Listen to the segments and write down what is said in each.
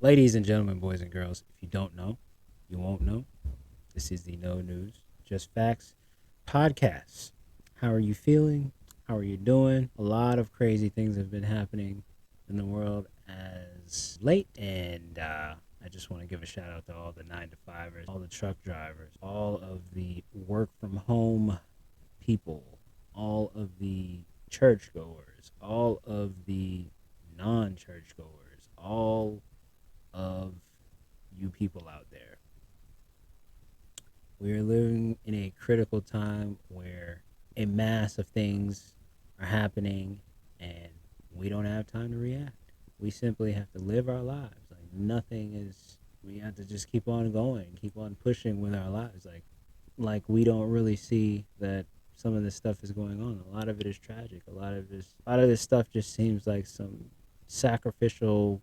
Ladies and gentlemen, boys and girls, if you don't know, you won't know. This is the No News, Just Facts podcast. How are you feeling? How are you doing? A lot of crazy things have been happening in the world as late, and I just want to give a shout out to all the 9 to 5ers, all the truck drivers, all of the work from home people, all of the churchgoers, all of the non churchgoers, all of you people out there. We are living in a critical time where a mass of things are happening and we don't have time to react. We simply have to live our lives. Like nothing is we have to just keep on going, keep on pushing with our lives. Like we don't really see that some of this stuff is going on. A lot of it is tragic. A lot of this stuff just seems like sacrificial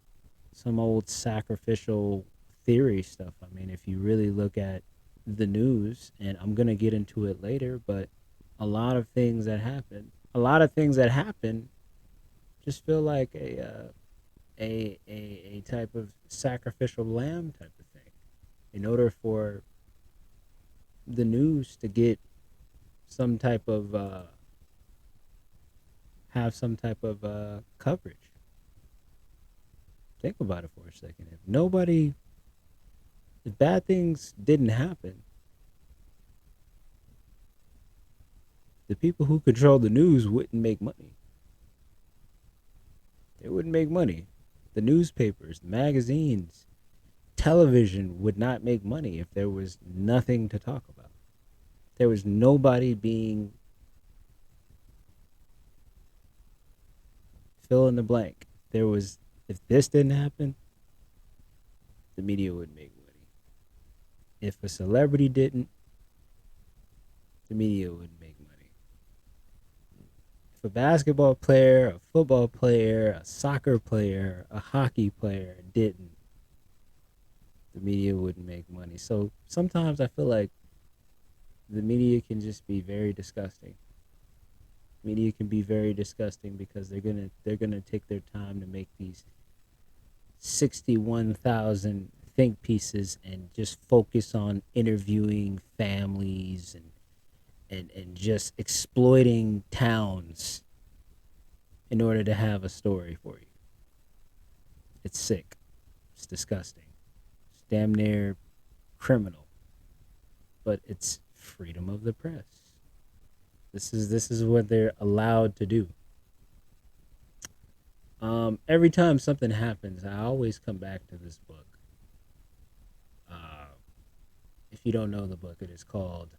some old sacrificial theory stuff. I mean, if you really look at the news, and I'm going to get into it later, but a lot of things that happen just feel like a type of sacrificial lamb type of thing. In order for the news to get some type of have some type of coverage. Think about it for a second. If bad things didn't happen, the people who control the news wouldn't make money. They wouldn't make money. The newspapers, the magazines, television would not make money if there was nothing to talk about. There was nobody being fill in the blank. If this didn't happen, the media wouldn't make money. If a celebrity didn't, the media wouldn't make money. If a basketball player, a football player, a soccer player, a hockey player didn't, the media wouldn't make money. So sometimes I feel like the media can just be very disgusting. Media can be very disgusting because they're gonna take their time to make these 61,000 think pieces and just focus on interviewing families and just exploiting towns in order to have a story for you. It's sick. It's disgusting. It's damn near criminal. But it's freedom of the press. This is what they're allowed to do. Every time something happens, I always come back to this book. Uh, if you don't know the book, it is called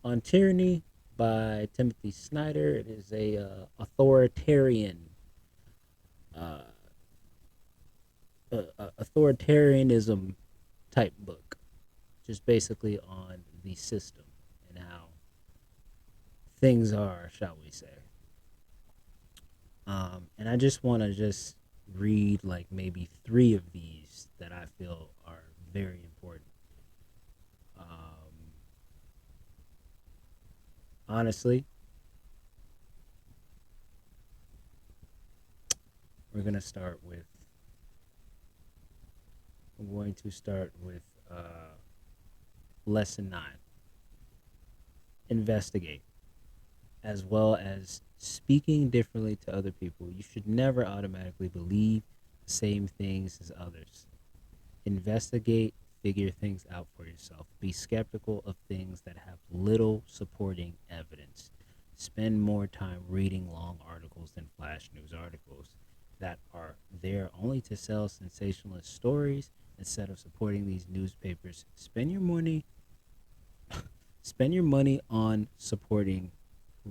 On Tyranny by Timothy Snyder. It is a uh, authoritarianism type book, just basically on the system and how things are, shall we say. And I just want to just read like maybe 3 of these that I feel are very important. Honestly, we're gonna start with. I'm going to start with lesson 9. Investigate, as well as speaking differently to other people. You should never automatically believe the same things as others. Investigate, figure things out for yourself. Be skeptical of things that have little supporting evidence. Spend more time reading long articles than flash news articles that are there only to sell sensationalist stories instead of supporting these newspapers. Spend your money on supporting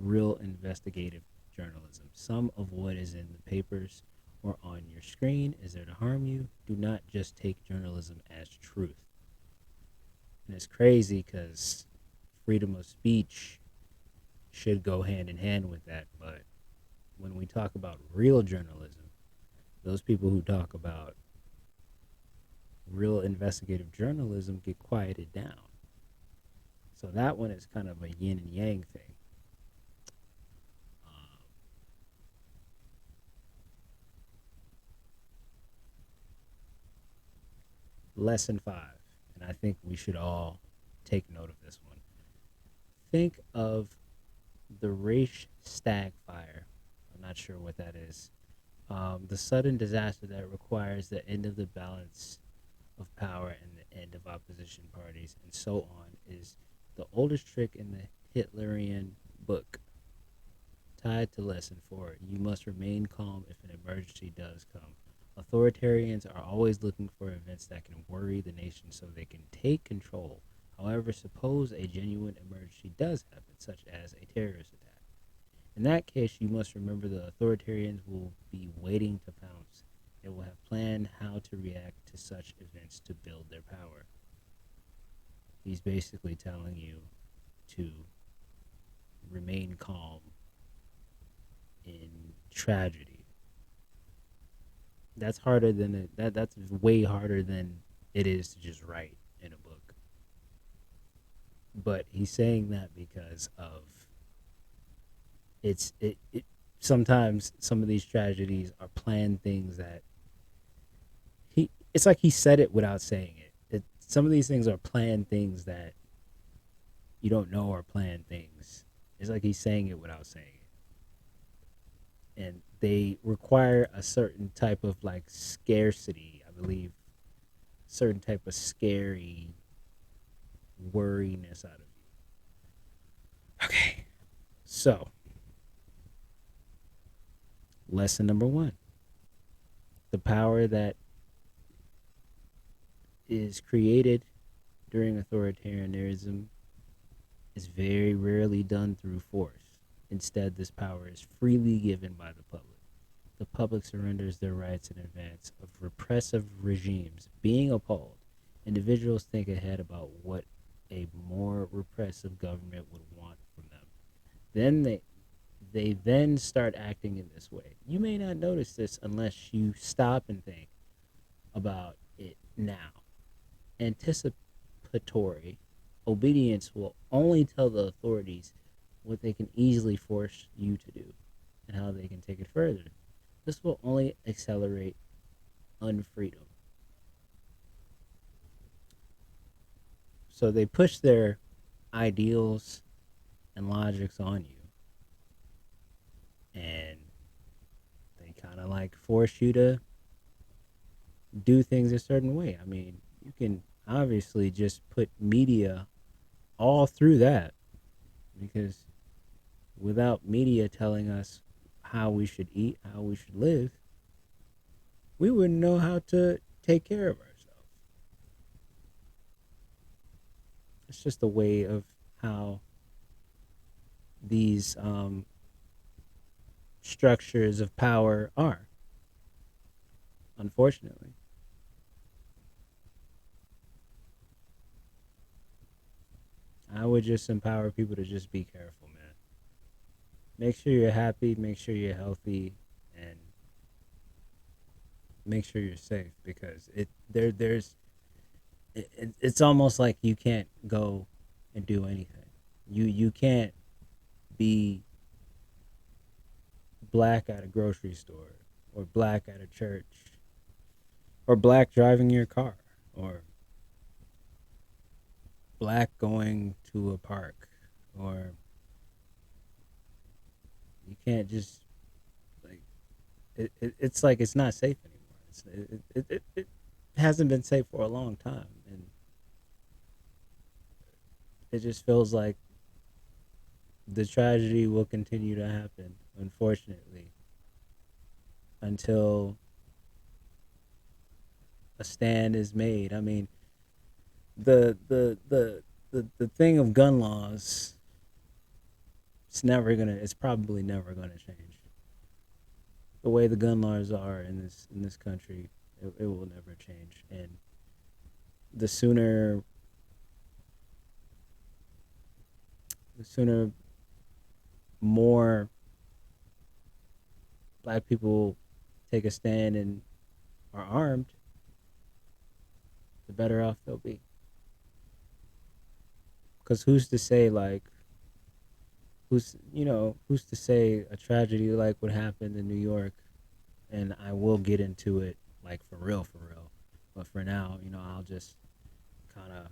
real investigative journalism. Some of what is in the papers or on your screen is there to harm you. Do not just take journalism as truth. And it's crazy because freedom of speech should go hand in hand with that. But when we talk about real journalism, those people who talk about real investigative journalism get quieted down. So that one is kind of a yin and yang thing. Lesson 5, and I think we should all take note of this one. Think of the Reichstag fire. I'm not sure what that is. The sudden disaster that requires the end of the balance of power and the end of opposition parties and so on is the oldest trick in the Hitlerian book. Tied to lesson 4, you must remain calm if an emergency does come. Authoritarians are always looking for events that can worry the nation so they can take control. However, suppose a genuine emergency does happen, such as a terrorist attack. In that case, you must remember the authoritarians will be waiting to pounce. They will have planned how to react to such events to build their power. He's basically telling you to remain calm in tragedy. That's harder than that's way harder than it is to just write in a book. But he's saying that because of it sometimes some of these tragedies are planned things that it's like he said it without saying it. Some of these things are planned things that you don't know are planned things. It's like he's saying it without saying it. And they require a certain type of like scarcity, I believe, certain type of scary worriness out of you. Okay. So, lesson number 1. The power that is created during authoritarianism is very rarely done through force. Instead, this power is freely given by the public. The public surrenders their rights in advance of repressive regimes. Being appalled, individuals think ahead about what a more repressive government would want from them. Then they then start acting in this way. You may not notice this unless you stop and think about it now. Anticipatory obedience will only tell the authorities what they can easily force you to do and how they can take it further. This will only accelerate unfreedom. So they push their ideals and logics on you, and they kind of like force you to do things a certain way. I mean, you can obviously just put media all through that, because without media telling us how we should eat, how we should live, we wouldn't know how to take care of ourselves. It's just a way of how these structures of power are, unfortunately. I would just empower people to just be careful, man. Make sure you're happy, make sure you're healthy, and make sure you're safe, because it's almost like you can't go and do anything. You can't be black at a grocery store, or black at a church, or black driving your car, or black going to a park, or you can't just like it's like it's not safe anymore. It hasn't been safe for a long time, and it just feels like the tragedy will continue to happen, unfortunately, until a stand is made. I mean, the thing of gun laws, it's probably never gonna change. The way the gun laws are in this country, it will never change. And the sooner the sooner more black people take a stand and are armed, the better off they'll be. Because who's to say, like, who's to say a tragedy like what happened in New York, and I will get into it, like, for real, But for now, I'll just kind of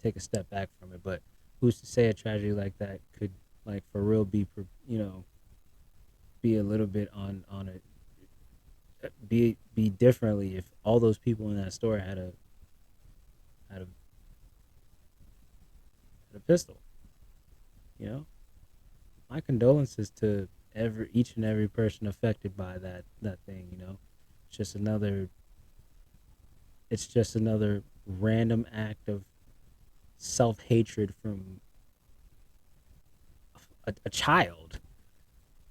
take a step back from it. But who's to say a tragedy like that could, like, for real, be a little bit on it, be differently if all those people in that store had a, had a pistol. You know, my condolences to each and every person affected by that thing. It's just another it's just another random act of self hatred from a child.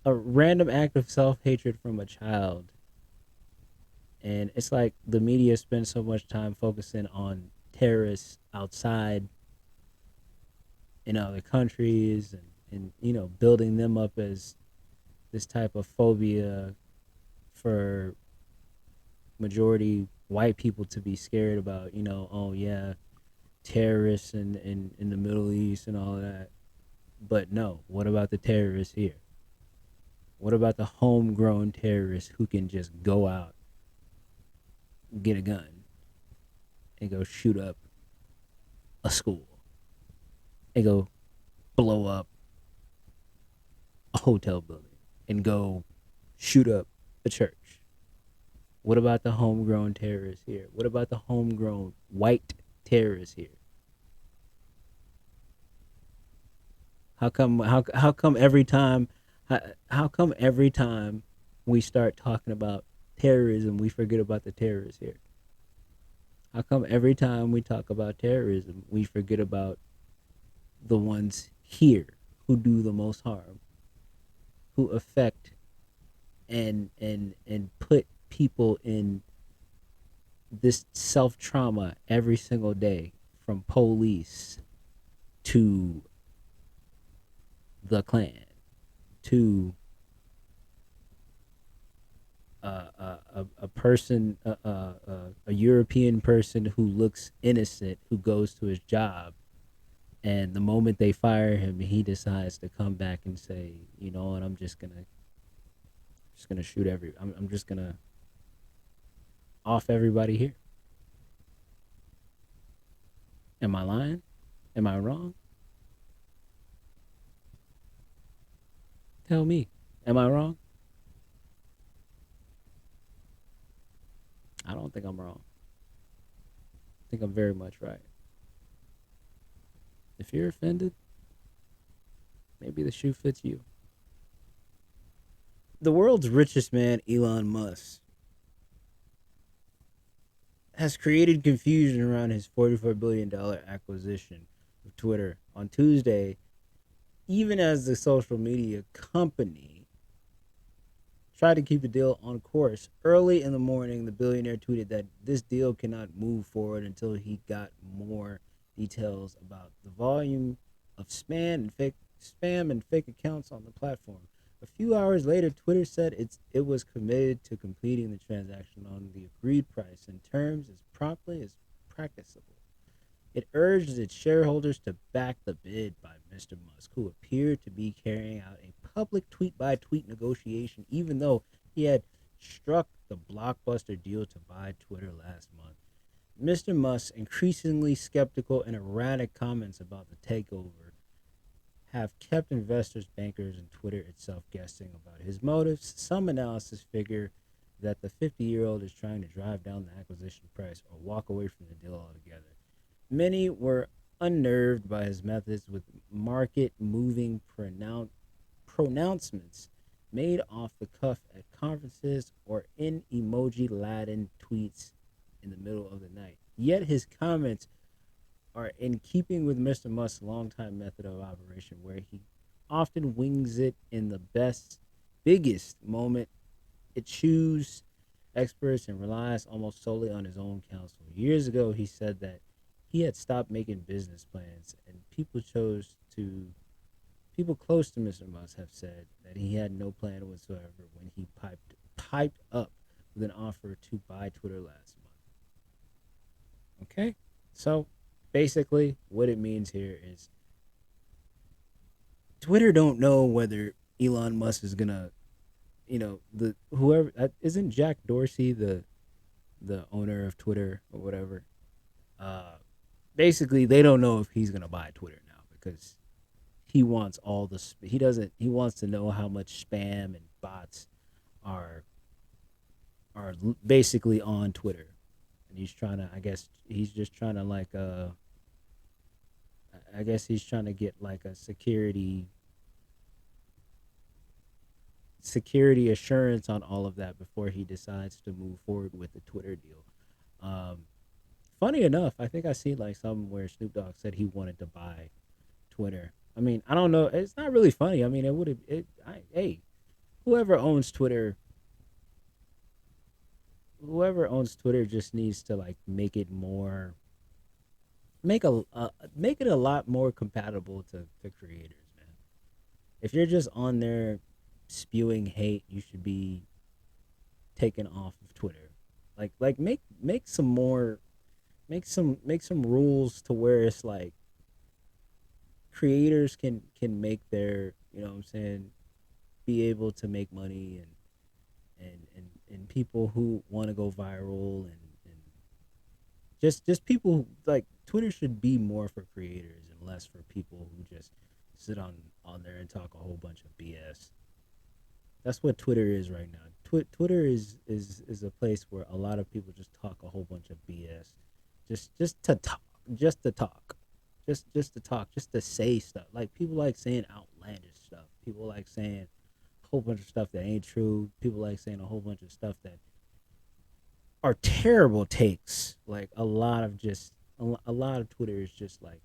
A random act of self hatred from a child. And it's like the media spends so much time focusing on terrorists outside in other countries, and building them up as this type of phobia for majority white people to be scared about. Oh yeah, terrorists in the Middle East and all of that. But no, what about the terrorists here? What about the homegrown terrorists who can just go out, get a gun, and go shoot up a school, and go blow up a hotel building, and go shoot up a church? What about the homegrown terrorists here? What about the homegrown white terrorists here? How come every time how come every time we start talking about terrorism we forget about the terrorists here? How come every time we talk about terrorism we forget about the ones here who do the most harm, who affect and put people in this self trauma every single day, from police to the Klan to a person, a European person who looks innocent, who goes to his job, and the moment they fire him, he decides to come back and say, you know what, I'm just gonna shoot I'm just gonna off everybody here. Am I lying? Am I wrong? Tell me. Am I wrong? I don't think I'm wrong. I think I'm very much right. If you're offended, maybe the shoe fits you. The world's richest man, Elon Musk, has created confusion around his $44 billion acquisition of Twitter on Tuesday, even as the social media company tried to keep the deal on course. Early in the morning, the billionaire tweeted that this deal cannot move forward until he got more details about the volume of spam and fake accounts on the platform. A few hours later, Twitter said it was committed to completing the transaction on the agreed price and terms as promptly as practicable. It urged its shareholders to back the bid by Mr. Musk, who appeared to be carrying out a public tweet-by-tweet negotiation, even though he had struck the blockbuster deal to buy Twitter last month. Mr. Musk's increasingly skeptical and erratic comments about the takeover have kept investors, bankers, and Twitter itself guessing about his motives. Some analysis figure that the 50-year-old is trying to drive down the acquisition price or walk away from the deal altogether. Many were unnerved by his methods, with market-moving pronouncements made off the cuff at conferences or in emoji-laden tweets in the middle of the night. Yet his comments are in keeping with Mr. Musk's longtime method of operation, where he often wings it in the biggest moment. It chooses experts and relies almost solely on his own counsel. Years ago, he said that he had stopped making business plans, and people close to Mr. Musk have said that he had no plan whatsoever when he piped up with an offer to buy Twitter last month. Okay, so basically, what it means here is Twitter don't know whether Elon Musk is gonna, the whoever isn't Jack Dorsey the owner of Twitter or whatever. Uh, Basically, they don't know if he's gonna buy Twitter now because he wants all the he doesn't he wants to know how much spam and bots are basically on Twitter, and he's trying to. I guess he's just trying to like I guess he's trying to get like a security assurance on all of that before he decides to move forward with the Twitter deal. Um, Funny enough, I think I see like something where Snoop Dogg said he wanted to buy Twitter. I mean, I don't know. It's not really funny. I mean, it would have. Hey, whoever owns Twitter, whoever owns Twitter just needs to like make it more, make it a lot more compatible to creators, man. If you're just on there spewing hate, you should be taken off of Twitter. Like make some more, make some rules to where it's like creators can make their, you know what I'm saying, be able to make money, and people who want to go viral, and just people like Twitter should be more for creators and less for people who just sit on there and talk a whole bunch of BS. That's what Twitter is right now. Twitter is a place where a lot of people just talk a whole bunch of BS, just to talk, just to talk, just to talk, just to say stuff. Like people like saying outlandish stuff. People like saying a whole bunch of stuff that ain't true. People like saying a whole bunch of stuff that are terrible takes. Like a lot of Twitter is just like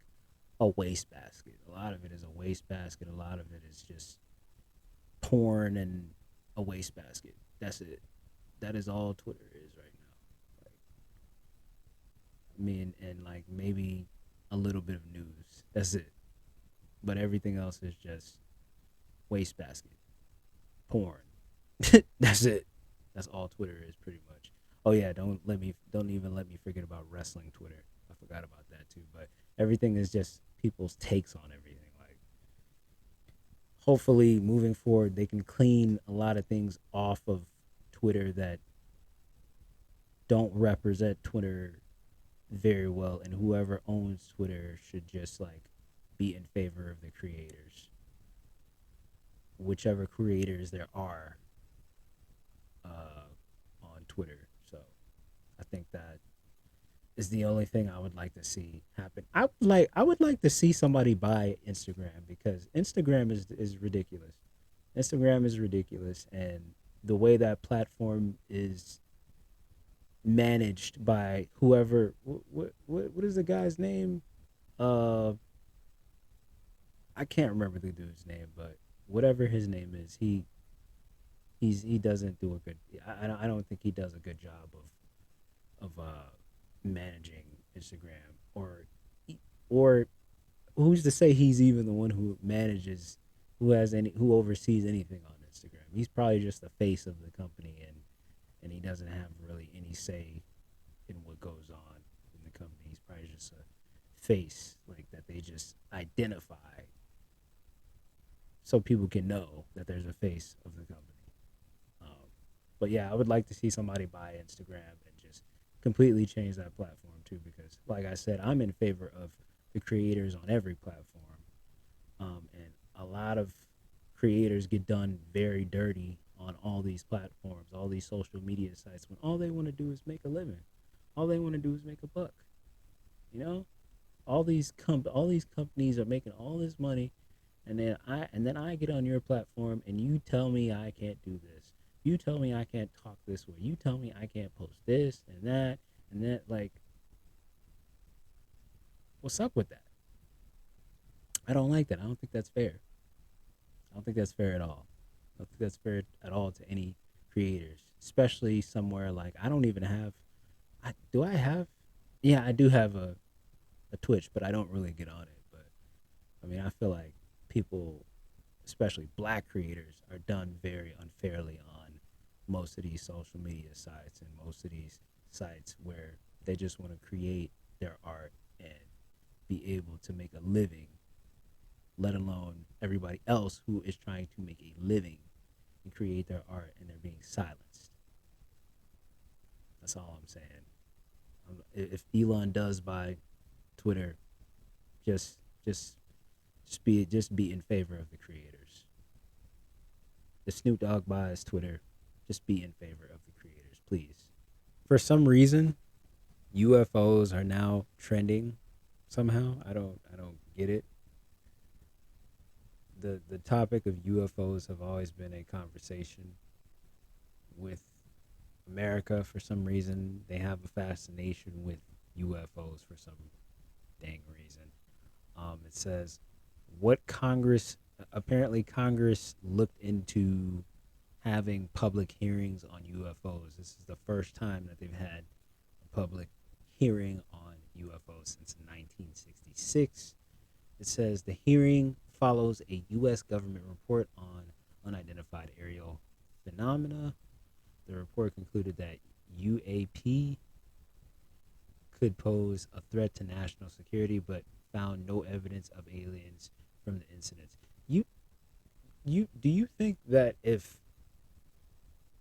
a wastebasket. A lot of it is a wastebasket. A lot of it is just porn and a wastebasket. That's it. That is all Twitter is right now. Like, I mean, and like maybe a little bit of news. That's it. But everything else is just wastebasket, porn. That's it. That's all Twitter is pretty much. Oh yeah, don't even let me forget about wrestling Twitter. I forgot about that too. But everything is just people's takes on everything. Like hopefully moving forward they can clean a lot of things off of Twitter that don't represent Twitter very well, and whoever owns Twitter should just like be in favor of the creators, whichever creators there are on Twitter. So I think that is the only thing I would like to see happen. I would like to see somebody buy Instagram because Instagram is ridiculous. Instagram is ridiculous, and the way that platform is managed by whoever, what is the guy's name? Uh, I can't remember the dude's name, but whatever his name is, he doesn't do a good. I don't think he does a good job of managing Instagram, or who's to say he's even the one who manages, who oversees anything on Instagram. He's probably just the face of the company, and he doesn't have really any say in what goes on in the company. He's probably just a face like that they just identify so people can know that there's a face of the company. Um, but yeah, I would like to see somebody buy Instagram and just completely change that platform too, because like I said, I'm in favor of the creators on every platform. And a lot of creators get done very dirty on all these platforms, all these social media sites, when all they want to do is make a living. All they want to do is make a buck. You know, all these companies are making all this money, and then I get on your platform and you tell me I can't do this. You tell me I can't talk this way. You tell me I can't post this and that and that. Like, what's up with that? I don't like that. I don't think that's fair. I don't think that's fair at all. I don't think that's fair at all to any creators, especially somewhere like I don't even have. Do I have? Yeah, I do have a Twitch, but I don't really get on it. But I mean, I feel like people, especially black creators, are done very unfairly on most of these social media sites and most of these sites where they just want to create their art and be able to make a living, let alone everybody else who is trying to make a living and create their art and they're being silenced. That's all I'm saying. If Elon does buy Twitter, just just just be in favor of the creators. If Snoop Dogg buys Twitter, just be in favor of the creators, please. For some reason, UFOs are now trending somehow. I don't get it. The topic of UFOs have always been a conversation with America. For some reason, they have a fascination with UFOs for some dang reason. It says what Congress apparently Congress looked into having public hearings on UFOs. This is the first time that they've had a public hearing on UFOs since 1966. It says the hearing follows a U.S. government report on unidentified aerial phenomena. The report concluded that UAP could pose a threat to national security, but found no evidence of aliens from the incidents. You, you do you think that if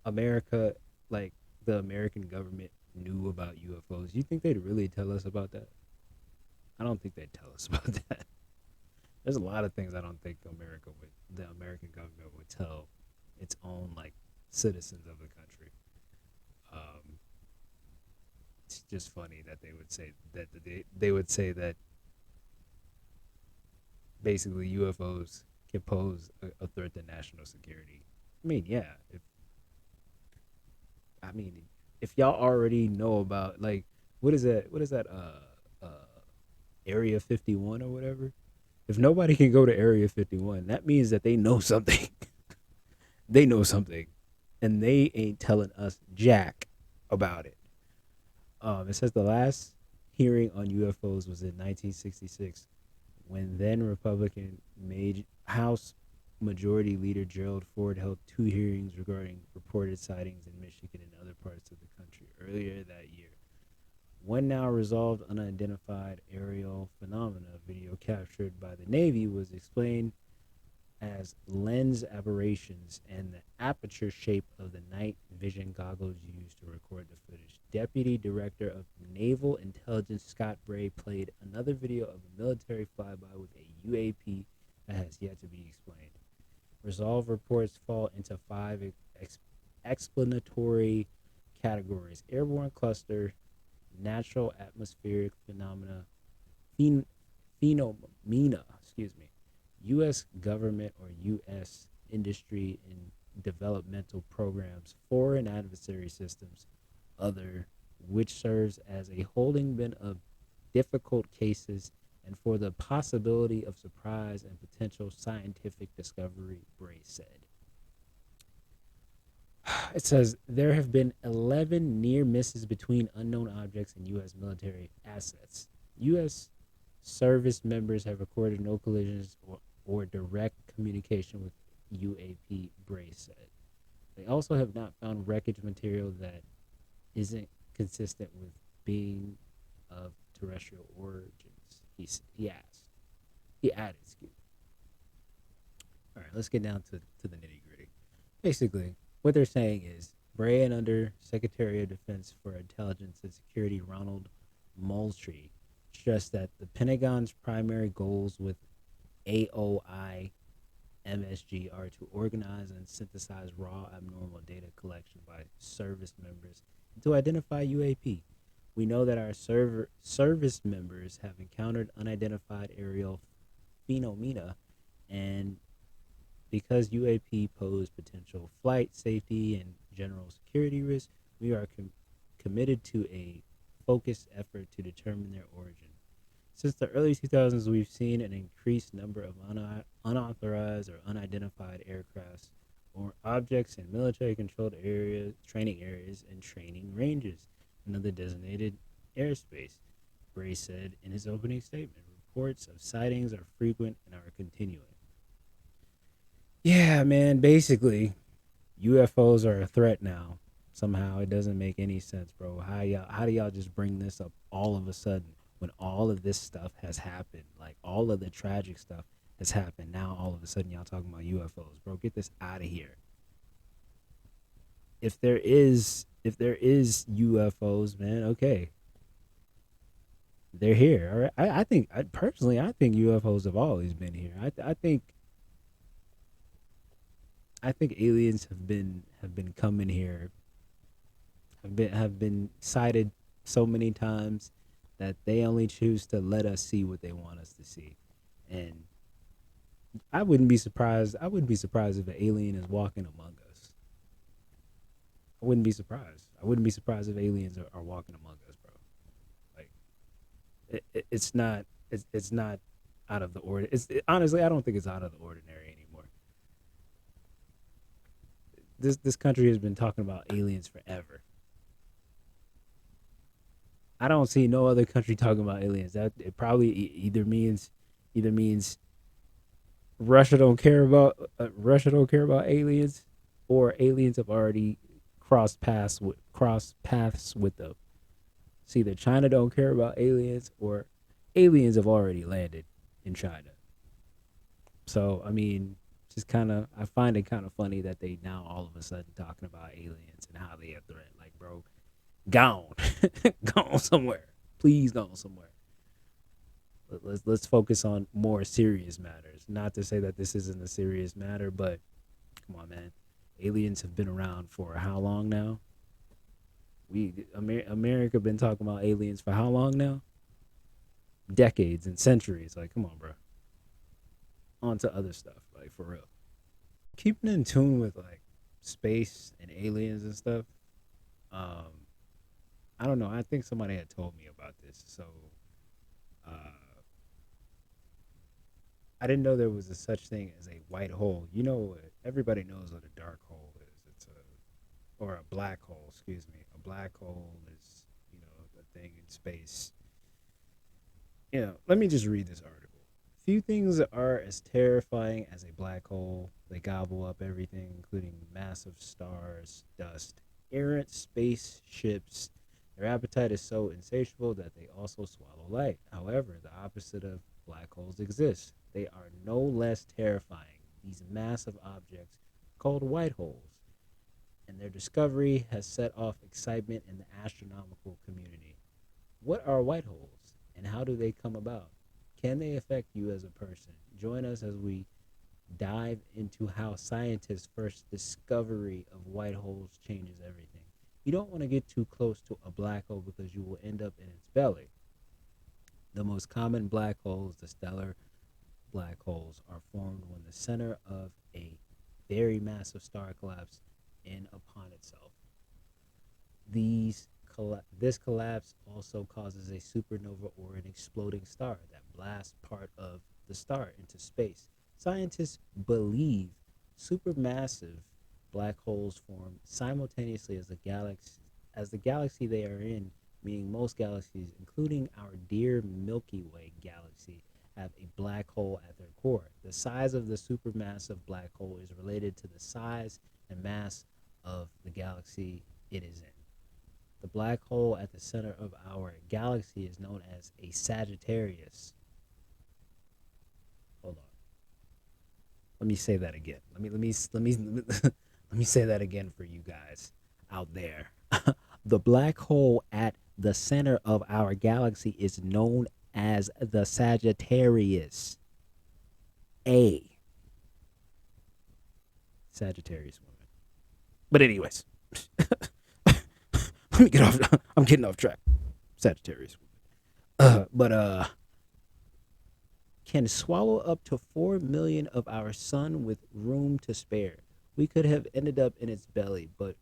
America, like the American government, knew about UFOs, you think they'd really tell us about that? I don't think they'd tell us about that. There's a lot of things I don't think the American government would tell its own like citizens of the country. Um, it's just funny that they would say that they would say that basically UFOs can pose a threat to national security. I mean, yeah. I mean, if y'all already know about like what is that? What is that? Area 51 or whatever. If nobody can go to Area 51, that means that they know something. They know something, and they ain't telling us jack about it. It says the last hearing on UFOs was in 1966 when then Republican House Majority Leader Gerald Ford held two hearings regarding reported sightings in Michigan and other parts of the country earlier that year. One now resolved unidentified aerial phenomena video captured by the Navy was explained as lens aberrations and the aperture shape of the night vision goggles used to record the footage. Deputy Director of Naval Intelligence Scott Bray played another video of a military flyby with a UAP that has yet to be explained. Resolved reports fall into five explanatory categories: airborne cluster, natural atmospheric phenomena, phenomena, U.S. government or U.S. industry and developmental programs, foreign adversary systems, other, which serves as a holding bin of difficult cases and for the possibility of surprise and potential scientific discovery, Bray said. It says there have been 11 near misses between unknown objects and U.S. military assets. U.S. service members have recorded no collisions or direct communication with UAP, Bray said. They also have not found wreckage material that isn't consistent with being of terrestrial origins. He added, excuse me. All right, let's get down to the nitty gritty. Basically, what they're saying is Bray and Under Secretary of Defense for Intelligence and Security Ronald Moultrie stressed that the Pentagon's primary goals with AOI MSG are to organize and synthesize raw abnormal data collection by service members and to identify UAP. We know that our service members have encountered unidentified aerial phenomena, and because UAP pose potential flight safety and general security risks, we are committed to a focused effort to determine their origin. Since the early 2000s, we've seen an increased number of unauthorized or unidentified aircrafts or objects in military-controlled areas, training areas, and training ranges and other designated airspace, Bray said in his opening statement. Reports of sightings are frequent and are continuing. Yeah, man, basically, UFOs are a threat now. Somehow it doesn't make any sense, bro. How do y'all just bring this up all of a sudden when all of this stuff has happened? Like all of the tragic stuff has happened. Now all of a sudden y'all talking about UFOs, bro. Get this out of here. if there is UFOs, man, okay, they're here. All right, I think UFOs have always been here. I think aliens have been coming here, have been sighted so many times that they only choose to let us see what they want us to see. And I wouldn't be surprised if an alien is walking among us. I wouldn't be surprised. I wouldn't be surprised if aliens are walking among us, bro. Like it's not out of the ordinary. Honestly, I don't think it's out of the ordinary anymore. This country has been talking about aliens forever. I don't see no other country talking about aliens. That it probably either means Russia don't care about aliens, or aliens have already crossed paths with them. It's either China don't care about aliens, or aliens have already landed in China. So I mean, just kind of I find it kind of funny that they now all of a sudden talking about aliens and how they a threat. Like, bro, gone, gone somewhere. Please gone somewhere. Let's focus on more serious matters. Not to say that this isn't a serious matter, but come on, man. Aliens have been around for how long now? America been talking about aliens for how long now? Decades and centuries. Like, come on, bro. On to other stuff, like for real. Keeping in tune with like space and aliens and stuff. Um, I don't know. I think somebody had told me about this, so uh, I didn't know there was a such thing as a white hole. Everybody knows what a dark hole is. It's or a black hole. Excuse me. A black hole is a thing in space. Let me just read this article. Few things are as terrifying as a black hole. They gobble up everything, including massive stars, dust, errant spaceships. Their appetite is so insatiable that they also swallow light. However, the opposite of black holes exists. They are no less terrifying. These massive objects called white holes, and their discovery has set off excitement in the astronomical community. What are white holes, and how do they come about? Can they affect you as a person? Join us as we dive into how scientists' first discovery of white holes changes everything. You don't want to get too close to a black hole because you will end up in its belly. The most common black holes, the stellar black holes, are formed when the center of a very massive star collapses in upon itself. This collapse also causes a supernova or an exploding star that blasts part of the star into space. Scientists believe supermassive black holes form simultaneously as the galaxy they are in, meaning most galaxies, including our dear Milky Way galaxy, have a black hole at their core. The size of the supermassive black hole is related to the size and mass of the galaxy it is in. The black hole at the center of our galaxy is known as a Sagittarius. Hold on. Let me say that again. Let me say that again for you guys out there. The black hole at the center of our galaxy is known as the Sagittarius. A Sagittarius woman. But anyways, let me get off. I'm getting off track. Sagittarius woman. But can swallow up to 4 million of our sun with room to spare. We could have ended up in its belly, but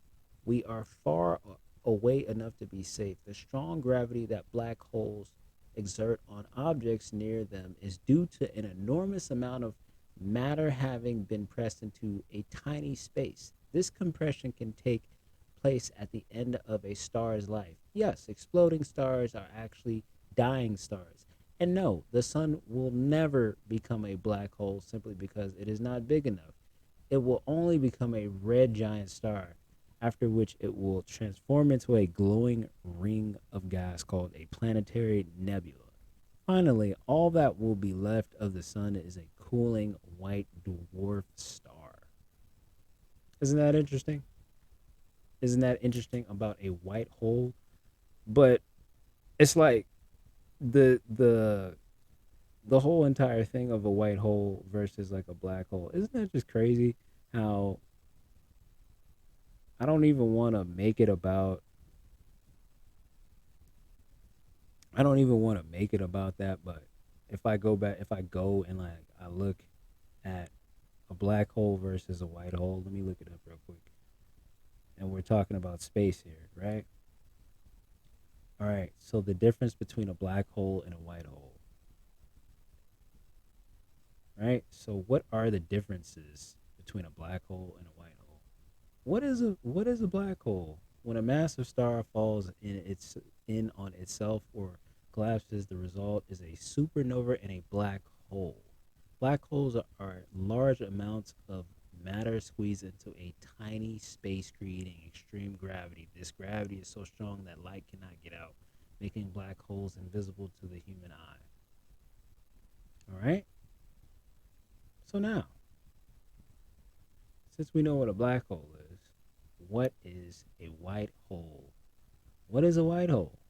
we are far away enough to be safe. The strong gravity that black holes exert on objects near them is due to an enormous amount of matter having been pressed into a tiny space. This compression can take place at the end of a star's life. Yes, exploding stars are actually dying stars. And no, the sun will never become a black hole simply because it is not big enough. It will only become a red giant star, after which it will transform into a glowing ring of gas called a planetary nebula. Finally, all that will be left of the sun is a cooling white dwarf star. Isn't that interesting? Isn't that interesting about a white hole? But it's like the the whole entire thing of a white hole versus like a black hole. Isn't that just crazy? How I don't even want to make it about. I don't even want to make it about that. But if I go and like I look at a black hole versus a white hole, let me look it up real quick. And we're talking about space here, right? All right. So the difference between a black hole and a white hole, right? So what are the differences between a black hole and a white hole? What is a black hole? When a massive star falls in on itself or collapses, the result is a supernova and a black hole. Black holes are large amounts of matter squeezed into a tiny space, creating extreme gravity. This gravity is so strong that light cannot get out, making black holes invisible to the human eye. All right. So now, since we know what a black hole is, what is a white hole? What is a white hole?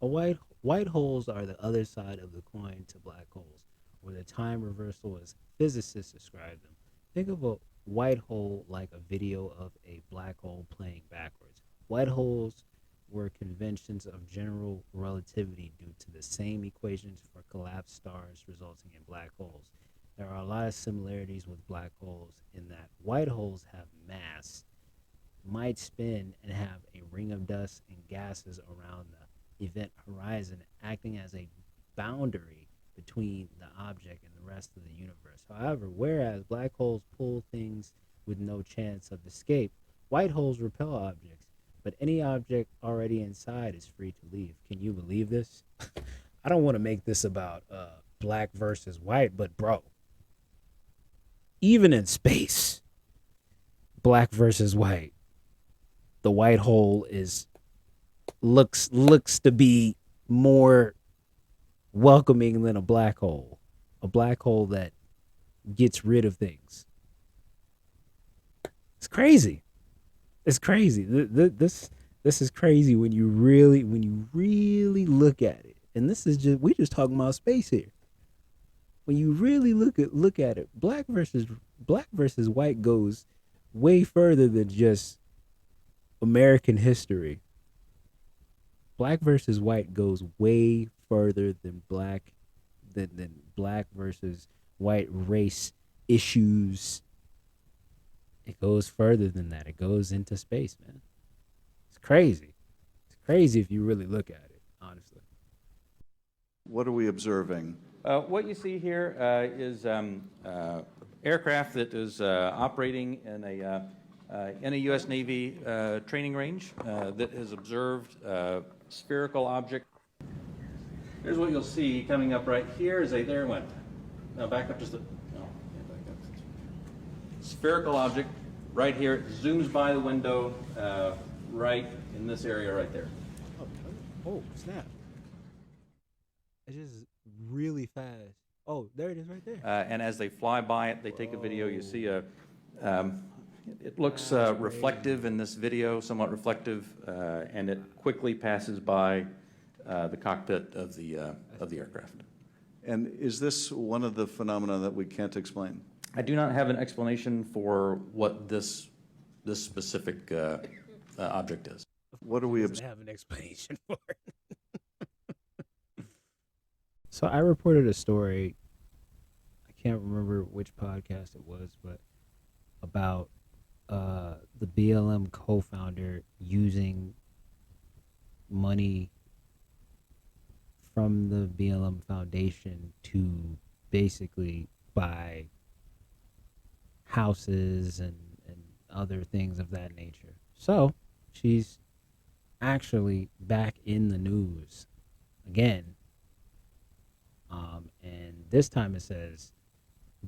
White holes are the other side of the coin to black holes, or the time reversal as physicists describe them. Think of a white hole like a video of a black hole playing backwards. White holes were conventions of general relativity due to the same equations for collapsed stars resulting in black holes. There are a lot of similarities with black holes in that white holes have mass, might spin, and have a ring of dust and gases around the event horizon, acting as a boundary between the object and the rest of the universe. However, whereas black holes pull things with no chance of escape, white holes repel objects, but any object already inside is free to leave. Can you believe this? I don't want to make this about black versus white, but bro, even in space, black versus white, the white hole is looks to be more welcoming than a black hole. A black hole that gets rid of things. It's crazy. It's crazy. This is crazy when you really look at it. And this is just we just talking about space here. When you really look at it, black versus white goes way further than just American history. Black versus white goes way further than black versus white race issues. It goes further than that. It goes into space, man. It's crazy. It's crazy if you really look at it, honestly. What are we observing? What you see here is aircraft that is operating in a U.S. Navy training range that has observed spherical object. Here's what you'll see coming up right here is there it went. Now back up just a, no, yeah, back up. Spherical object right here. It zooms by the window right in this area right there. Oh, snap. It's just really fast. Oh, there it is right there. And as they fly by it, they take a video. You see it looks reflective in this video, somewhat reflective, and it quickly passes by the cockpit of the aircraft. And is this one of the phenomena that we can't explain? I do not have an explanation for what this specific object is. What are we Doesn't have an explanation for it. So I reported a story. I can't remember which podcast it was, but about the BLM co-founder using money from the BLM Foundation to basically buy houses and other things of that nature. So she's actually back in the news again. And this time it says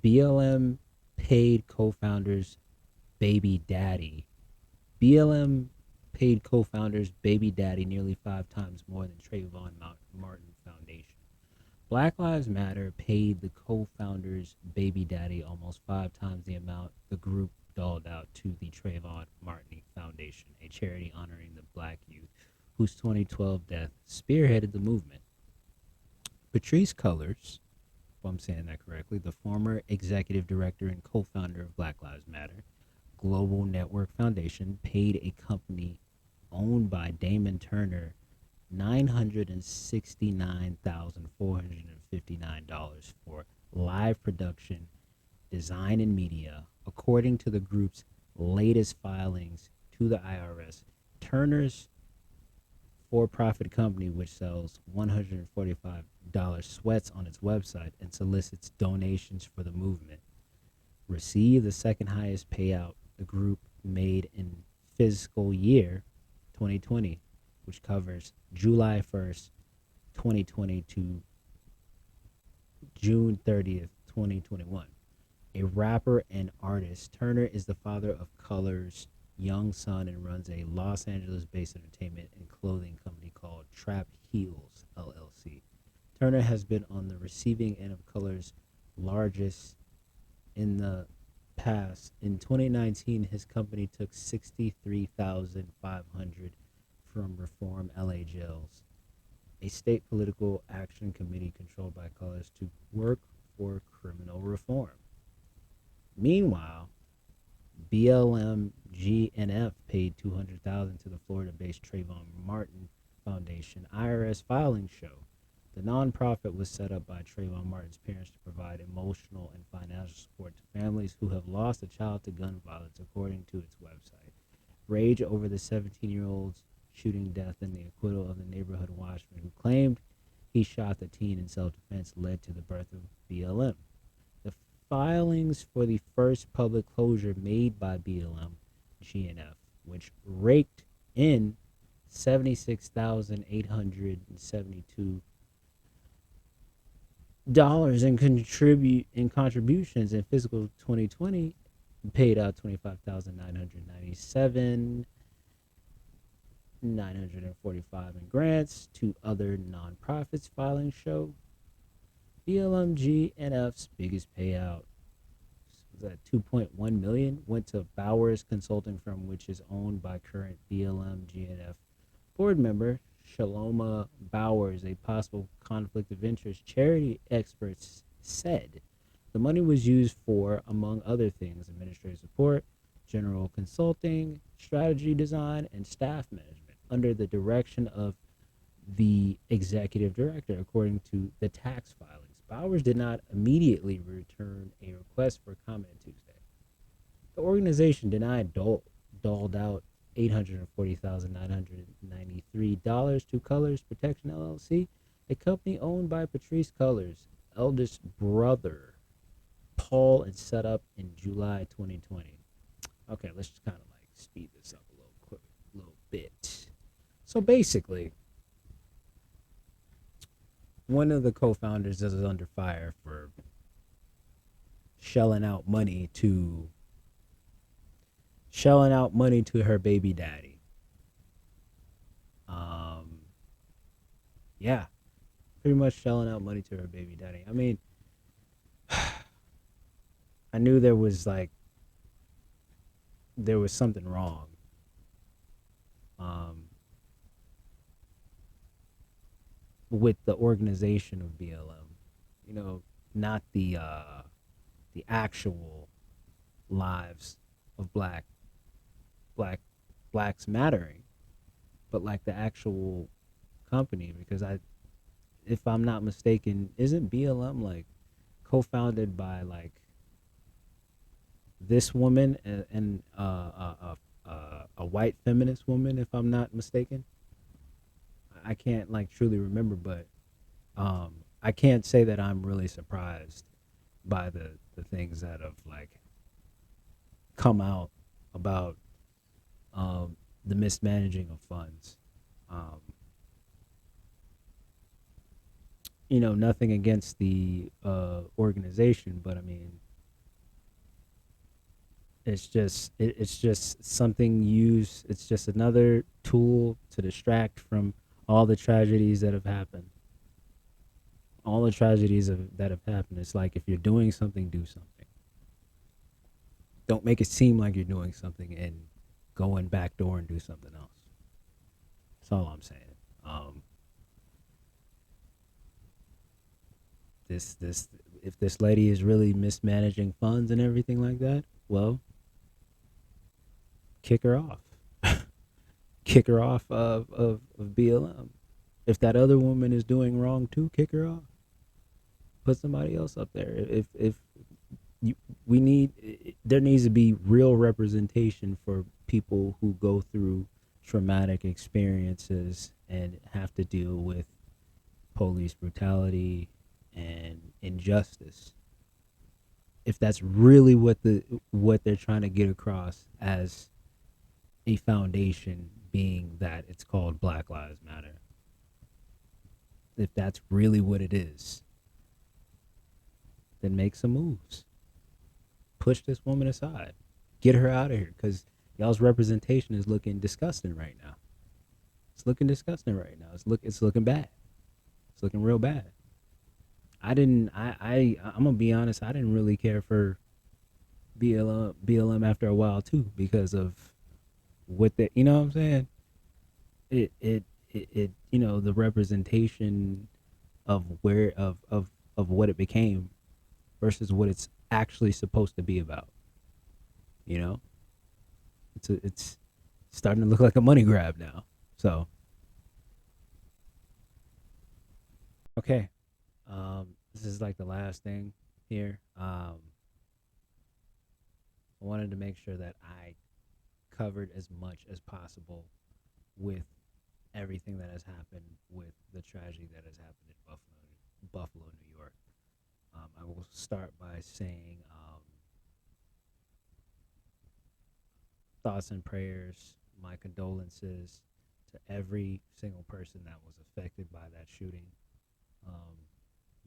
BLM paid co-founders baby daddy. BLM paid co-founders baby daddy nearly 5 times more than Trayvon Martin Foundation. Black Lives Matter paid the co-founders baby daddy almost 5 times the amount the group doled out to the Trayvon Martin Foundation. Foundation, a charity honoring the black youth whose 2012 death spearheaded the movement. Patrice Cullors, if I'm saying that correctly, the former executive director and co-founder of Black Lives Matter Global Network Foundation, paid a company owned by Damon Turner $969,459 for live production, design, and media. According to the group's latest filings to the IRS, Turner's for-profit company, which sells $145 sweats on its website and solicits donations for the movement, received the second highest payout the group made in fiscal year 2020, which covers July 1st, 2020 to June 30th, 2021. A rapper and artist, Turner is the father of Color's young son and runs a Los Angeles-based entertainment and clothing company called Trap Heels, LLC. Turner has been on the receiving end of Color's largest in the past. In 2019, his company took $63,500 from Reform LA jails, a state political action committee controlled by Colors, to work for criminal reform. Meanwhile, BLM GNF paid $200,000 to the Florida-based Trayvon Martin Foundation. IRS filings show the nonprofit was set up by Trayvon Martin's parents to provide emotional and financial support to families who have lost a child to gun violence, according to its website. Rage over the 17-year-old's shooting death and the acquittal of the neighborhood watchman who claimed he shot the teen in self-defense led to the birth of BLM. The filings for the first public closure made by BLM GNF, which raked in $76,872 in contributions in fiscal 2020, paid out $25,997, $945 in grants to other nonprofits. Filings show BLM GNF's biggest payout was at $2.1 million, went to Bowers Consulting Firm, which is owned by current BLM GNF board member Shaloma Bowers. A possible conflict of interest, charity experts said. The money was used for, among other things, administrative support, general consulting, strategy design, and staff management under the direction of the executive director, according to the tax filings. Bowers did not immediately return a request for comment Tuesday. The organization denied doled out $840,993 to Colors Protection LLC, a company owned by Patrice Cullors' eldest brother, Paul, and set up in July 2020. Okay, let's just kind of like speed this up a little bit. So basically, one of the co-founders is under fire for shelling out money to her baby daddy. Yeah, pretty much shelling out money to her baby daddy. I mean, I knew there was something wrong. With the organization of BLM, not the actual lives of blacks mattering, but like the actual company. Because if I'm not mistaken, isn't BLM like co-founded by like this woman and a white feminist woman, if I'm not mistaken? I can't like truly remember, but I can't say that I'm really surprised by the things that have like come out about the mismanaging of funds. Nothing against the organization, but I mean, it's just something used. It's just another tool to distract from all the tragedies that have happened. It's like, if you're doing something, do something. Don't make it seem like you're doing something and go in back door and do something else. That's all I'm saying. This if this lady is really mismanaging funds and everything like that, well, kick her off. Kick her off of BLM. If that other woman is doing wrong too, kick her off. Put somebody else up there. If you, we need, there needs to be real representation for people who go through traumatic experiences and have to deal with police brutality and injustice. If that's really what they're trying to get across as a foundation, being that it's called Black Lives Matter. If that's really what it is, then make some moves. Push this woman aside. Get her out of here, because y'all's representation is looking disgusting right now. It's looking disgusting right now. It's looking bad. It's looking real bad. I'm gonna be honest, I didn't really care for BLM after a while too, because of what the, you know what I'm saying? It the representation of what it became versus what it's actually supposed to be about. You know? It's starting to look like a money grab now. So okay. This is like the last thing here. I wanted to make sure that I covered as much as possible with everything that has happened with the tragedy that has happened in Buffalo, New York. I will start by saying thoughts and prayers, my condolences to every single person that was affected by that shooting.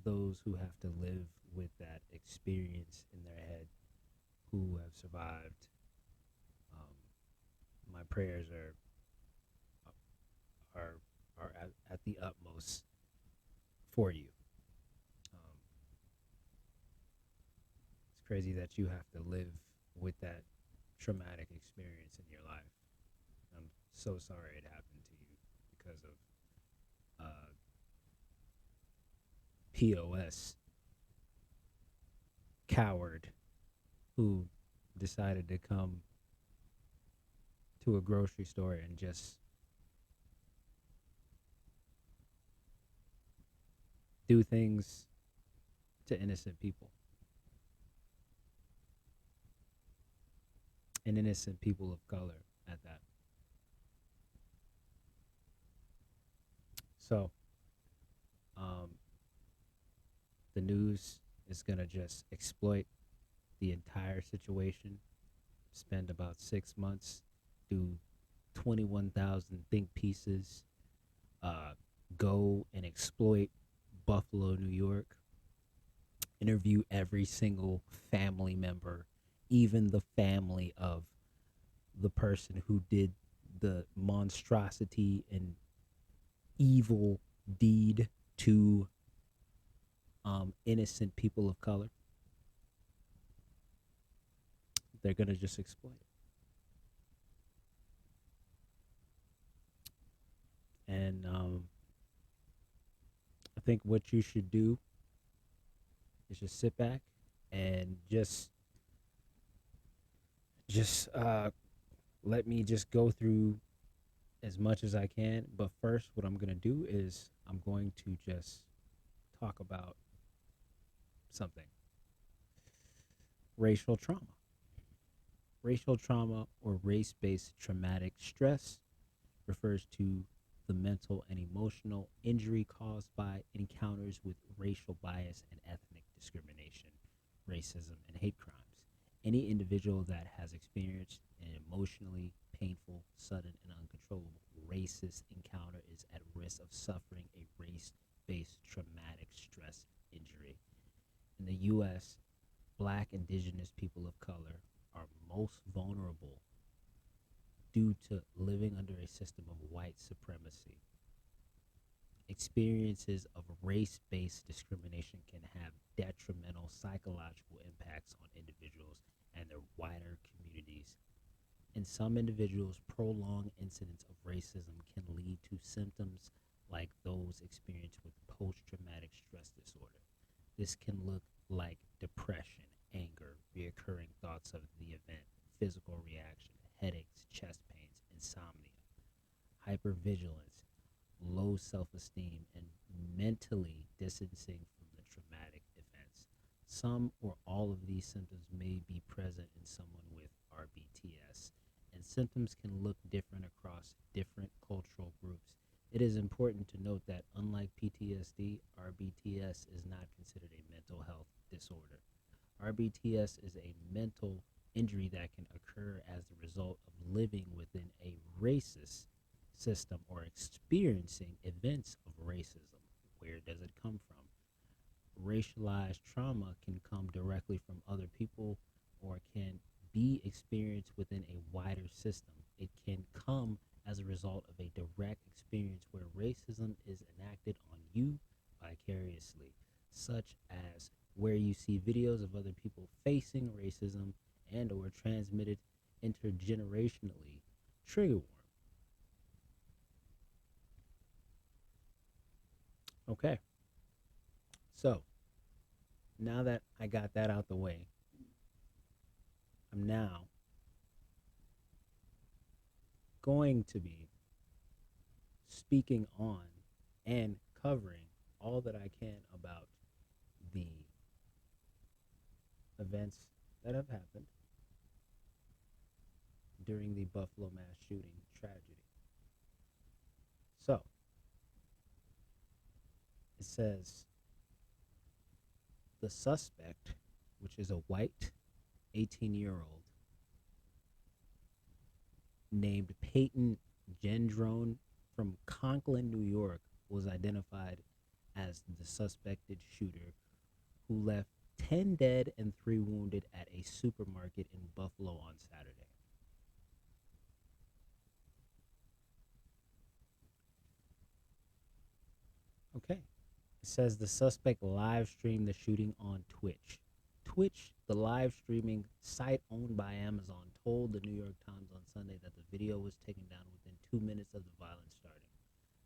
Those who have to live with that experience in their head, who have survived. My prayers are at the utmost for you. It's crazy that you have to live with that traumatic experience in your life. I'm so sorry it happened to you because of POS coward who decided to come to a grocery store and just do things to innocent people and innocent people of color at that. So, the news is going to just exploit the entire situation, spend about 6 months, do 21,000 think pieces, go and exploit Buffalo, New York, interview every single family member, even the family of the person who did the monstrosity and evil deed to innocent people of color. They're going to just exploit it. And I think what you should do is just sit back and just let me just go through as much as I can. But first, what I'm going to do is I'm going to just talk about something. Racial trauma. Racial trauma, or race-based traumatic stress, refers to the mental and emotional injury caused by encounters with racial bias and ethnic discrimination, racism, and hate crimes. Any individual that has experienced an emotionally painful, sudden, and uncontrollable racist encounter is at risk of suffering a race-based traumatic stress injury. In the U.S., Black, Indigenous people of color are most vulnerable due to living under a system of white supremacy. Experiences of race-based discrimination can have detrimental psychological impacts on individuals and their wider communities. In some individuals, prolonged incidents of racism can lead to symptoms like those experienced with post-traumatic stress disorder. This can look like depression, anger, reoccurring thoughts of the event, physical reaction, headaches, chest pains, insomnia, hypervigilance, low self-esteem, and mentally distancing from the traumatic events. Some or all of these symptoms may be present in someone with RBTS, and symptoms can look different across different cultural groups. It is important to note that unlike PTSD, RBTS is not considered a mental health disorder. RBTS is a mental injury that can occur as the result of living within a racist system or experiencing events of racism. Where does it come from? Racialized trauma can come directly from other people or can be experienced within a wider system. It can come as a result of a direct experience where racism is enacted on you vicariously, such as where you see videos of other people facing racism and or transmitted intergenerationally. Trigger warning. Okay. So, now that I got that out the way, I'm now going to be speaking on and covering all that I can about the events that have happened during the Buffalo mass shooting tragedy. So, it says the suspect, which is a white 18-year-old named Peyton Gendron from Conklin, New York, was identified as the suspected shooter who left 10 dead and 3 wounded at a supermarket in Buffalo on Saturday. Okay. It says the suspect live streamed the shooting on Twitch. Twitch, the live streaming site owned by Amazon, told the New York Times on Sunday that the video was taken down within 2 minutes of the violence starting.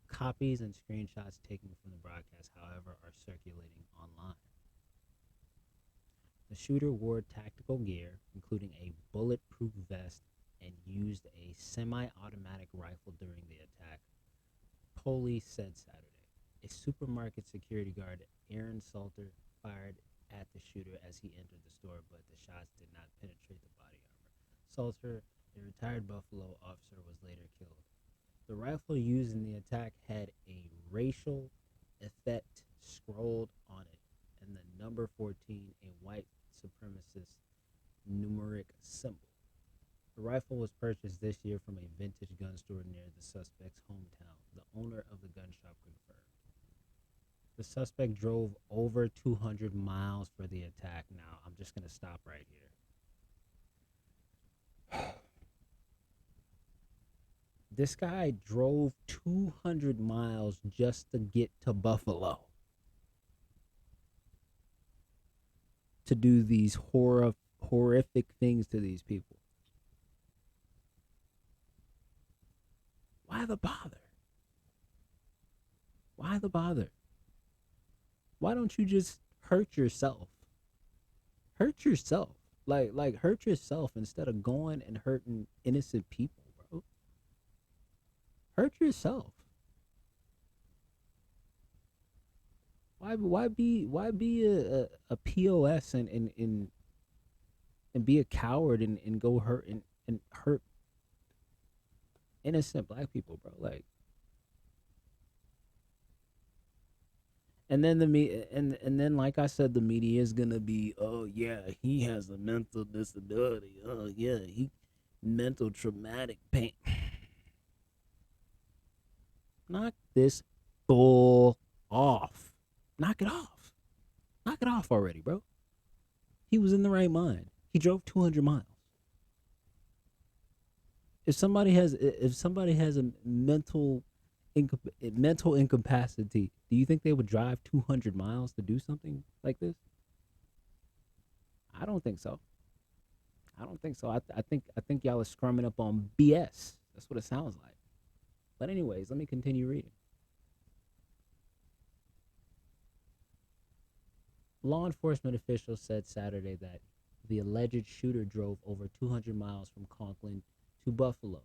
Copies and screenshots taken from the broadcast, however, are circulating online. The shooter wore tactical gear, including a bulletproof vest, and used a semi-automatic rifle during the attack, police said Saturday. A supermarket security guard, Aaron Salter, fired at the shooter as he entered the store, but the shots did not penetrate the body armor. Salter, a retired Buffalo officer, was later killed. The rifle used in the attack had a racial epithet scrolled on it, and the number 14, a white supremacist numeric symbol. The rifle was purchased this year from a vintage gun store near the suspect's hometown, the owner of the gun shop confirmed. The suspect drove over 200 miles for the attack. Now, I'm just going to stop right here. This guy drove 200 miles just to get to Buffalo to do these horrific things to these people. Why the bother? Why the bother? Why don't you just hurt yourself? Hurt yourself. Like hurt yourself instead of going and hurting innocent people, bro. Hurt yourself. Why be a POS and be a coward and go hurt and hurt innocent black people, bro? Like, and then and then like I said, the media is gonna be, oh yeah, he has a mental disability. Oh yeah, he mental traumatic pain. Knock this bull off. Knock it off. Knock it off already, bro. He was in the right mind. He drove 200 miles. If somebody has a mental incapacity, do you think they would drive 200 miles to do something like this? I don't think so. I don't think so. I think y'all are scrumming up on BS. That's what it sounds like. But anyways, let me continue reading. Law enforcement officials said Saturday that the alleged shooter drove over 200 miles from Conklin to Buffalo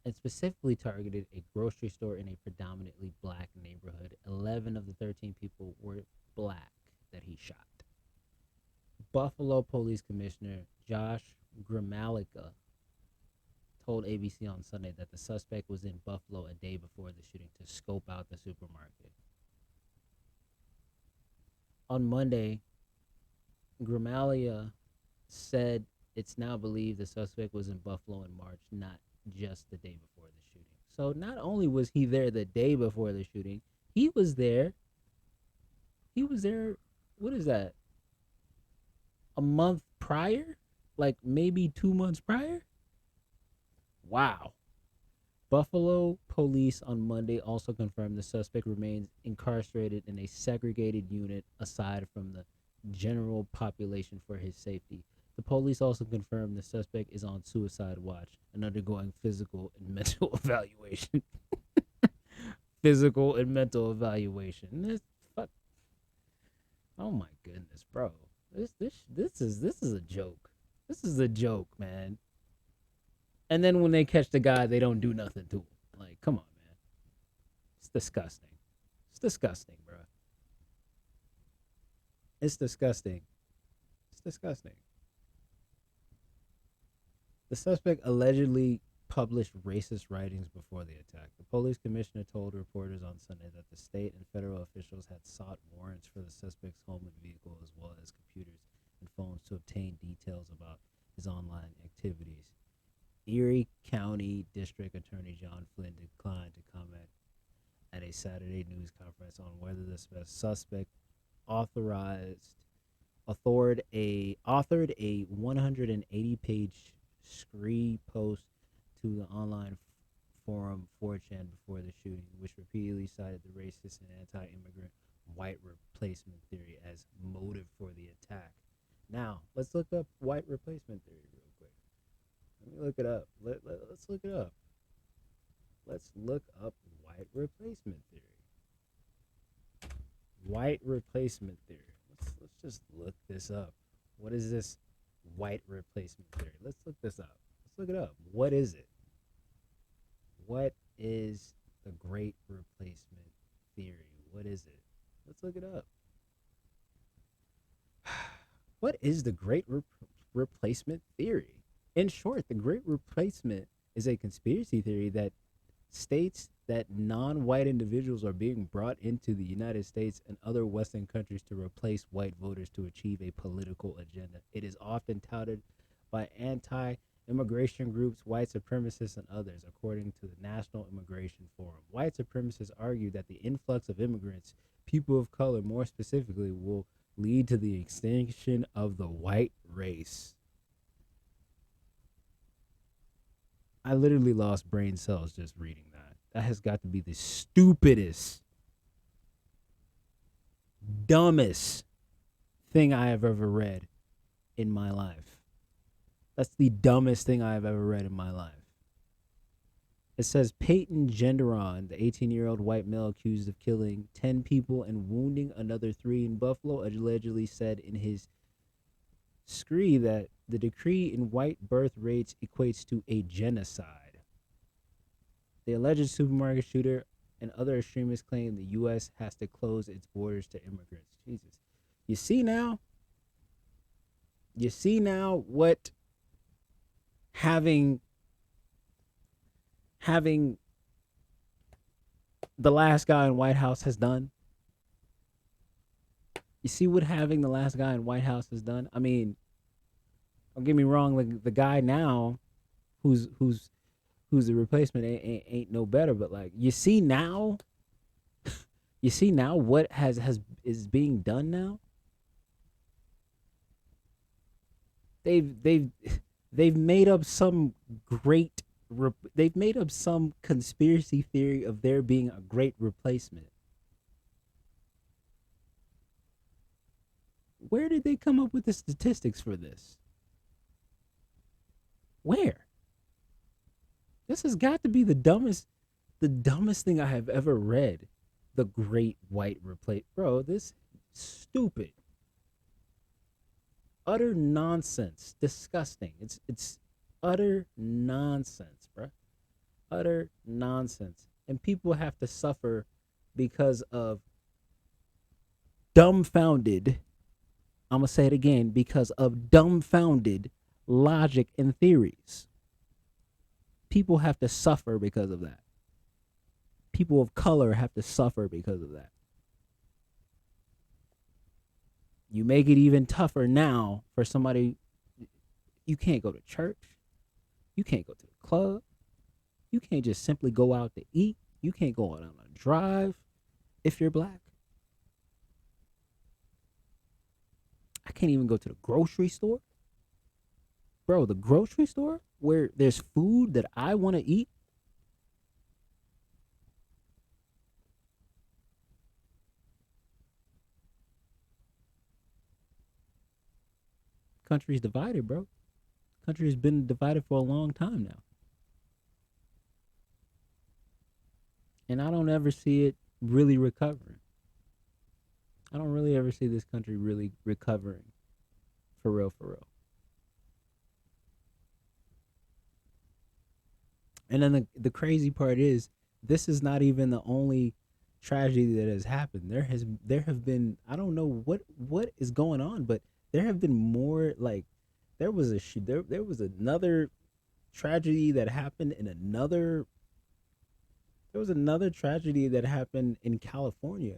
and specifically targeted a grocery store in a predominantly black neighborhood. 11 of the 13 people were black that he shot. Buffalo Police Commissioner Josh Gramalica told ABC on Sunday that the suspect was in Buffalo a day before the shooting to scope out the supermarket. On Monday, Gramalia said it's now believed the suspect was in Buffalo in March, not just the day before the shooting. So not only was he there the day before the shooting, he was there. He was there. What is that? A month prior? Like maybe 2 months prior? Wow. Buffalo police on Monday also confirmed the suspect remains incarcerated in a segregated unit aside from the general population for his safety. The police also confirmed the suspect is on suicide watch and undergoing physical and mental evaluation. Physical and mental evaluation. Fuck. Oh my goodness, bro. This is a joke. This is a joke, man. And then when they catch the guy, they don't do nothing to him. Like, come on, man. It's disgusting. It's disgusting, bro. It's disgusting. It's disgusting. The suspect allegedly published racist writings before the attack. The police commissioner told reporters on Sunday that the state and federal officials had sought warrants for the suspect's home and vehicle, as well as computers and phones, to obtain details about his online activities. Erie County District Attorney John Flynn declined to comment at a Saturday news conference on whether the suspect authored a 180-page scree post to the online forum 4chan before the shooting, which repeatedly cited the racist and anti-immigrant white replacement theory as motive for the attack. Now, let's look up white replacement theory real quick. Let me look it up. Let's look it up. Let's look up white replacement theory. White replacement theory. Let's just look this up. What is this white replacement theory? Let's look this up. Let's look it up. What is it? What is the great replacement theory? What is it? Let's look it up. What is the great replacement theory? In short, the great replacement is a conspiracy theory that states that non-white individuals are being brought into the United States and other Western countries to replace white voters to achieve a political agenda. It is often touted by anti-immigration groups, white supremacists, and others, according to the National Immigration Forum. White supremacists argue that the influx of immigrants, people of color more specifically, will lead to the extinction of the white race. I literally lost brain cells just reading that. That has got to be the stupidest, dumbest thing I have ever read in my life. That's the dumbest thing I have ever read in my life. It says Peyton Genderon, the 18-year-old white male accused of killing 10 people and wounding another 3 in Buffalo, allegedly said in his scree that the decree in white birth rates equates to a genocide. The alleged supermarket shooter and other extremists claim the U.S. has to close its borders to immigrants. Jesus. You see now? You see now what having the last guy in White House has done? You see what having the last guy in White House has done? I mean, don't get me wrong, like the guy now who's the replacement ain't no better, but like you see now what is being done now? They've made up some they've made up some conspiracy theory of there being a great replacement. Where did they come up with the statistics for this? Where? This has got to be the dumbest thing I have ever read. The Great White Replace, bro. This stupid, utter nonsense, disgusting. It's utter nonsense, bro. Utter nonsense, and people have to suffer because of dumbfounded. I'm gonna say it again, because of dumbfounded logic and theories. People have to suffer because of that. People of color have to suffer because of that. You make it even tougher now for somebody. You can't go to church. You can't go to the club. You can't just simply go out to eat. You can't go out on a drive if you're black. I can't even go to the grocery store. Bro, the grocery store where there's food that I want to eat. Country's divided, bro. Country has been divided for a long time now. And I don't ever see it really recovering. I don't really ever see this country really recovering. For real, for real. And then the crazy part is, this is not even the only tragedy that has happened. There have been, I don't know what is going on, but there have been more, like, there was another tragedy that happened in another there was another tragedy that happened in California,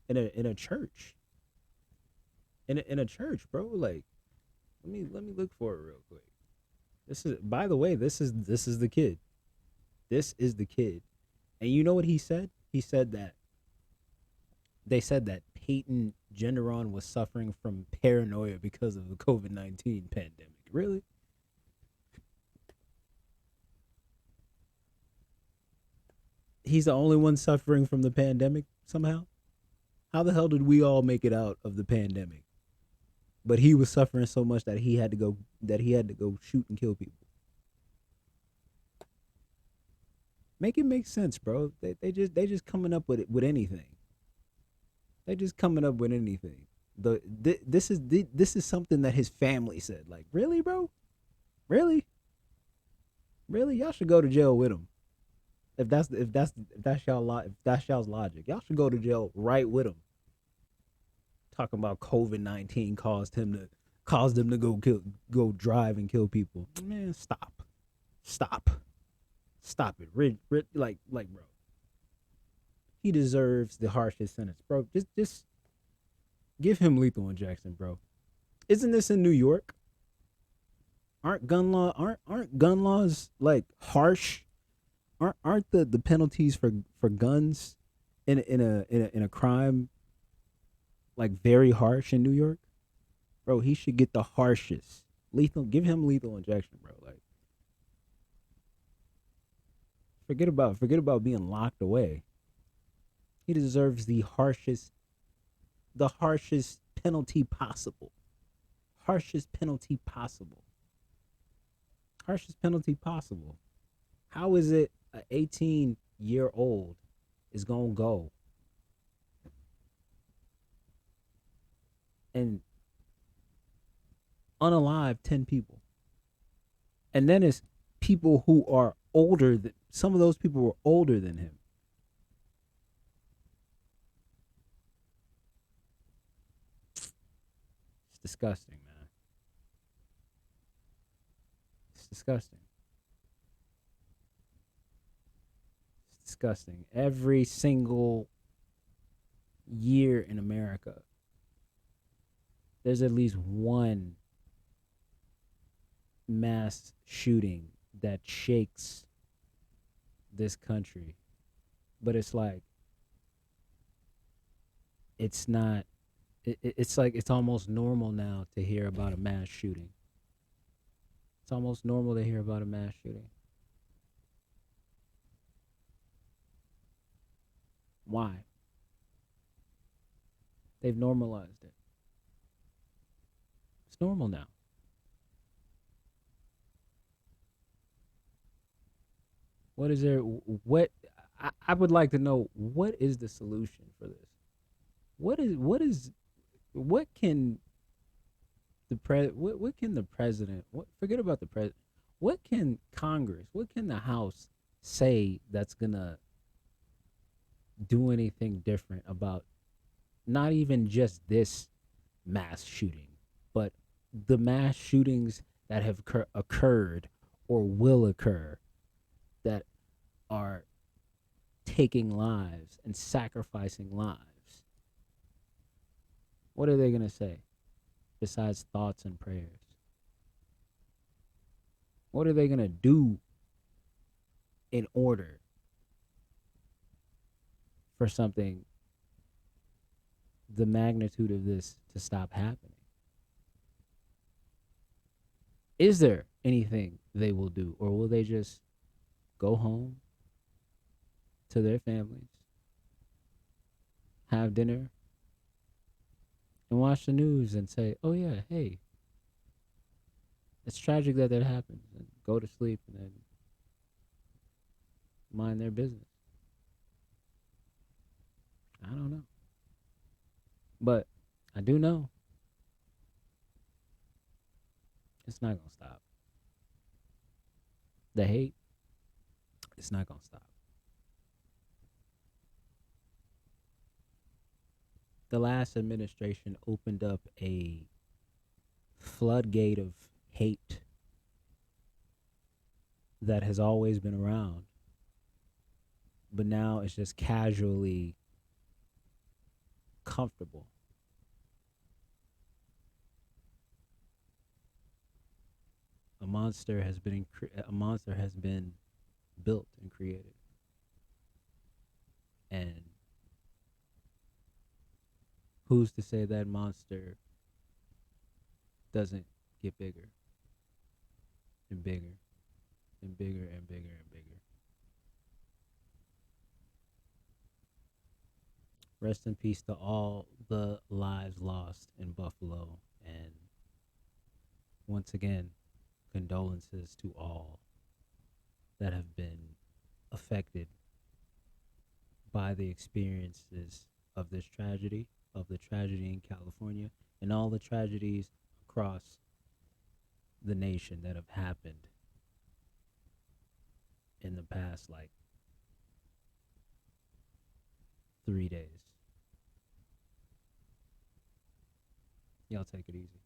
in a church. In a church, bro. Like, let me look for it real quick. This is, by the way, this is the kid. This is the kid. And you know what he said? He said that they said that Peyton Gendron was suffering from paranoia because of the COVID-19 pandemic. Really? He's the only one suffering from the pandemic somehow? How the hell did we all make it out of the pandemic? But he was suffering so much that he had to go shoot and kill people. Make it make sense, bro. They just coming up with it, with anything. They just coming up with anything. This is something that his family said. Like, really, bro? Really? Really? Y'all should go to jail with him. If that's y'all's logic, y'all should go to jail right with him. Talking about COVID-19 caused him to go drive and kill people. Man, stop, stop it. Like, bro, he deserves the harshest sentence, bro. Just give him lethal injection, bro. Isn't this in New York? Aren't gun laws like harsh? Aren't the penalties for guns in a crime like very harsh in New York? Bro, he should get the harshest. Lethal, give him lethal injection, bro. Like, forget about being locked away. He deserves the harshest penalty possible. Harshest penalty possible. Harshest penalty possible. How is it a 18-year-old is gonna go and unalive 10 people? And then it's people who are older than, some of those people were older than him. It's disgusting, man. It's disgusting. It's disgusting. Every single year in America, there's at least one mass shooting that shakes this country. But it's like, it's not, it's like, it's almost normal now to hear about a mass shooting. It's almost normal to hear about a mass shooting. Why? They've normalized it. It's normal now. What is there? What I would like to know, what is the solution for this? What can what can the president, forget about the president, what can Congress, what can the House say that's gonna do anything different about not even just this mass shooting, but the mass shootings that have occurred or will occur, that are taking lives and sacrificing lives? What are they going to say besides thoughts and prayers? What are they going to do in order for something the magnitude of this to stop happening? Is there anything they will do, or will they just go home to their families, have dinner, and watch the news and say, oh, yeah, hey, it's tragic that that happens, and go to sleep and then mind their business? I don't know. But I do know it's not going to stop. The hate, it's not going to stop. The last administration opened up a floodgate of hate that has always been around, but now it's just casually comfortable. A monster has been built and created, and who's to say that monster doesn't get bigger and bigger and bigger and bigger and bigger? Rest in peace to all the lives lost in Buffalo, and once again, condolences to all that have been affected by the experiences of this tragedy, of the tragedy in California, and all the tragedies across the nation that have happened in the past, like, 3 days. Y'all take it easy.